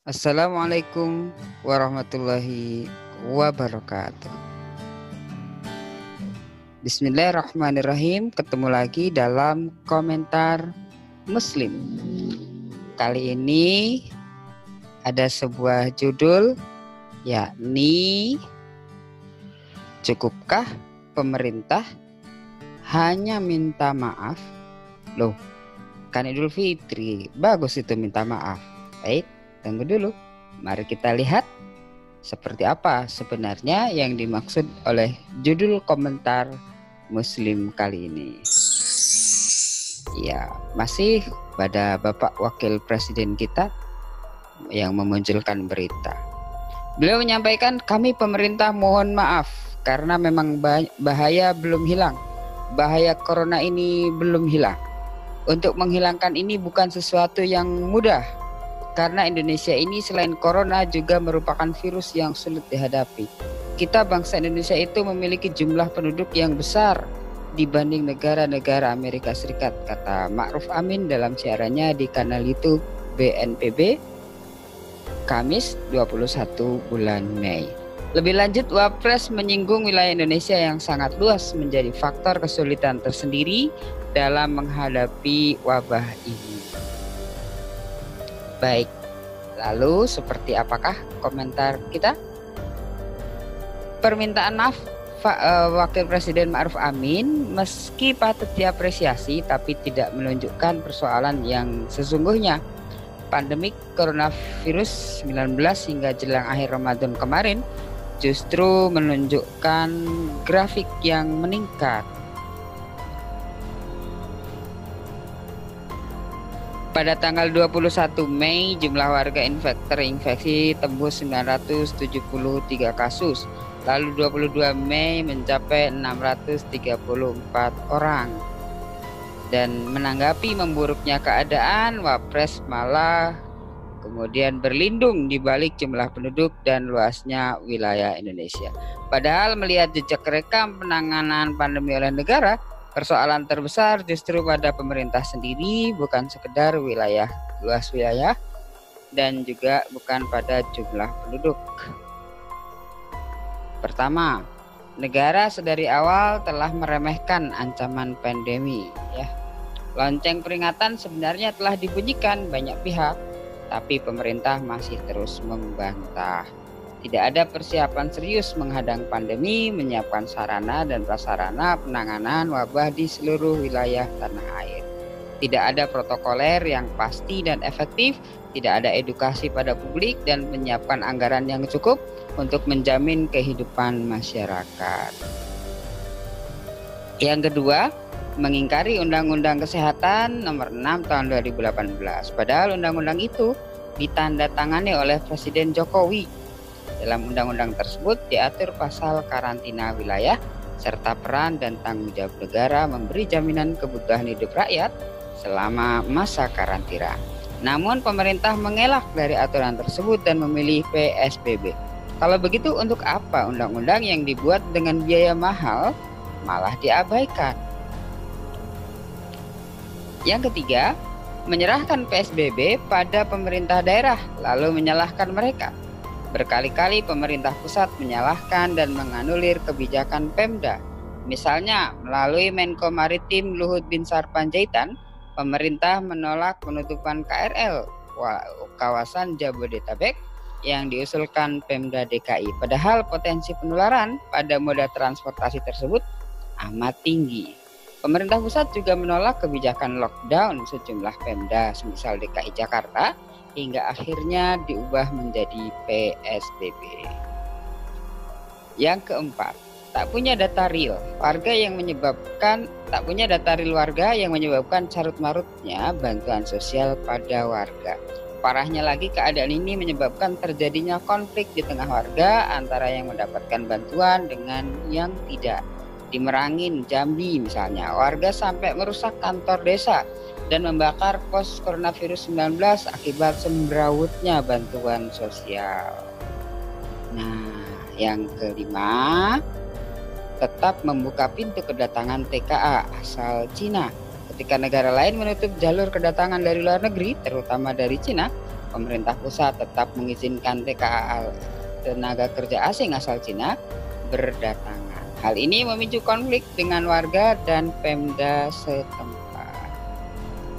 Assalamualaikum warahmatullahi wabarakatuh. Bismillahirrahmanirrahim. Ketemu lagi dalam komentar Muslim. Kali ini ada sebuah judul, yakni cukupkah pemerintah hanya minta maaf? Loh, kan Idul Fitri, bagus itu minta maaf. Baik, tunggu dulu. Mari kita lihat seperti apa sebenarnya yang dimaksud oleh judul komentar Muslim kali ini. Ya, masih pada Bapak Wakil Presiden kita yang memunculkan berita. Beliau menyampaikan, kami pemerintah mohon maaf karena memang bahaya belum hilang. Bahaya corona ini belum hilang. Untuk menghilangkan ini bukan sesuatu yang mudah. Karena Indonesia ini selain corona juga merupakan virus yang sulit dihadapi. Kita bangsa Indonesia itu memiliki jumlah penduduk yang besar dibanding negara-negara Amerika Serikat, kata Ma'ruf Amin dalam siarannya di kanal YouTube BNPB Kamis 21 bulan Mei. Lebih lanjut, Wapres menyinggung wilayah Indonesia yang sangat luas menjadi faktor kesulitan tersendiri dalam menghadapi wabah ini. Baik, lalu seperti apakah komentar kita? Permintaan maaf Wakil Presiden Ma'ruf Amin meski patut diapresiasi tapi tidak menunjukkan persoalan yang sesungguhnya. Pandemik coronavirus 19 hingga jelang akhir Ramadan kemarin justru menunjukkan grafik yang meningkat. Pada tanggal 21 Mei, jumlah warga terinfeksi tembus 973 kasus. Lalu 22 Mei mencapai 634 orang. Dan menanggapi memburuknya keadaan, Wapres malah kemudian berlindung di balik jumlah penduduk dan luasnya wilayah Indonesia. Padahal melihat jejak rekam penanganan pandemi oleh negara, persoalan terbesar justru pada pemerintah sendiri, bukan sekedar luas wilayah, dan juga bukan pada jumlah penduduk. Pertama, negara sedari awal telah meremehkan ancaman pandemi. Lonceng peringatan sebenarnya telah dibunyikan banyak pihak, tapi pemerintah masih terus membantah. Tidak ada persiapan serius menghadang pandemi, menyiapkan sarana dan prasarana penanganan wabah di seluruh wilayah tanah air. Tidak ada protokoler yang pasti dan efektif, tidak ada edukasi pada publik dan menyiapkan anggaran yang cukup untuk menjamin kehidupan masyarakat. Yang kedua, mengingkari Undang-Undang Kesehatan Nomor 6 Tahun 2018. Padahal undang-undang itu ditandatangani oleh Presiden Jokowi. Dalam undang-undang tersebut diatur pasal karantina wilayah serta peran dan tanggung jawab negara memberi jaminan kebutuhan hidup rakyat selama masa karantina. Namun pemerintah mengelak dari aturan tersebut dan memilih PSBB. Kalau begitu untuk apa undang-undang yang dibuat dengan biaya mahal malah diabaikan? Yang ketiga, menyerahkan PSBB pada pemerintah daerah lalu menyalahkan mereka. Berkali-kali pemerintah pusat menyalahkan dan menganulir kebijakan Pemda. Misalnya melalui Menko Maritim Luhut Binsar Panjaitan, pemerintah menolak penutupan KRL kawasan Jabodetabek yang diusulkan Pemda DKI. Padahal potensi penularan pada moda transportasi tersebut amat tinggi. Pemerintah pusat juga menolak kebijakan lockdown sejumlah Pemda, semisal DKI Jakarta, hingga akhirnya diubah menjadi PSBB. Yang keempat, tak punya data real warga yang menyebabkan carut-marutnya bantuan sosial pada warga. Parahnya lagi, keadaan ini menyebabkan terjadinya konflik di tengah warga antara yang mendapatkan bantuan dengan yang tidak. Di Merangin, Jambi misalnya, warga sampai merusak kantor desa dan membakar pos coronavirus 19 akibat semrawutnya bantuan sosial. Nah, yang kelima, tetap membuka pintu kedatangan TKA asal Cina. Ketika negara lain menutup jalur kedatangan dari luar negeri, terutama dari Cina, pemerintah pusat tetap mengizinkan TKA tenaga kerja asing asal Cina berdatangan. Hal ini memicu konflik dengan warga dan Pemda setempat.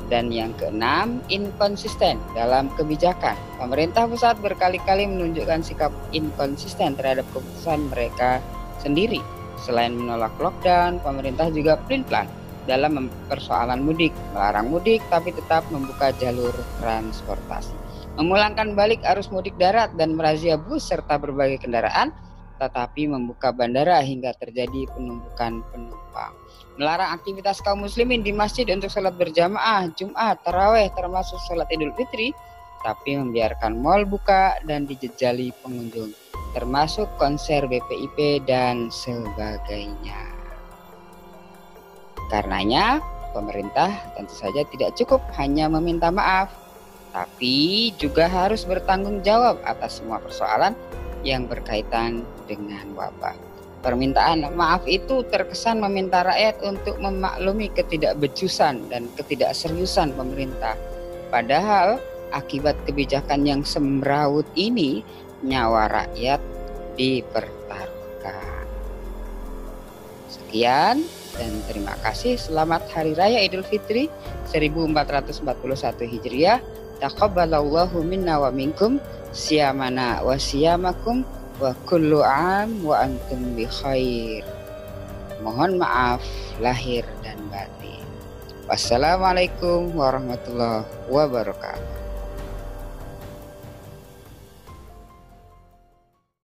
Dan yang keenam, inkonsisten dalam kebijakan. Pemerintah pusat berkali-kali menunjukkan sikap inkonsisten terhadap keputusan mereka sendiri. Selain menolak lockdown, pemerintah juga pelin-pelan dalam persoalan mudik, melarang mudik tapi tetap membuka jalur transportasi, memulangkan balik arus mudik darat dan merazia bus serta berbagai kendaraan, tetapi membuka bandara hingga terjadi penumpukan penumpang. Melarang aktivitas kaum muslimin di masjid untuk sholat berjamaah, Jumat, taraweh termasuk sholat Idul Fitri, tapi membiarkan mal buka dan dijejali pengunjung, termasuk konser BPIP dan sebagainya. Karenanya, pemerintah tentu saja tidak cukup hanya meminta maaf, tapi juga harus bertanggung jawab atas semua persoalan yang berkaitan dengan wabah. Permintaan maaf itu terkesan meminta rakyat untuk memaklumi ketidakbecusan dan ketidakseriusan pemerintah. Padahal akibat kebijakan yang semrawut ini, nyawa rakyat dipertaruhkan. Sekian dan terima kasih. Selamat Hari Raya Idul Fitri 1441 Hijriah. Taqabbalallahu minna wa minkum, siyamana wa siyamakum, wa kullu am wa antum bi khair. Mohon maaf lahir dan batin. Wassalamualaikum warahmatullahi wabarakatuh.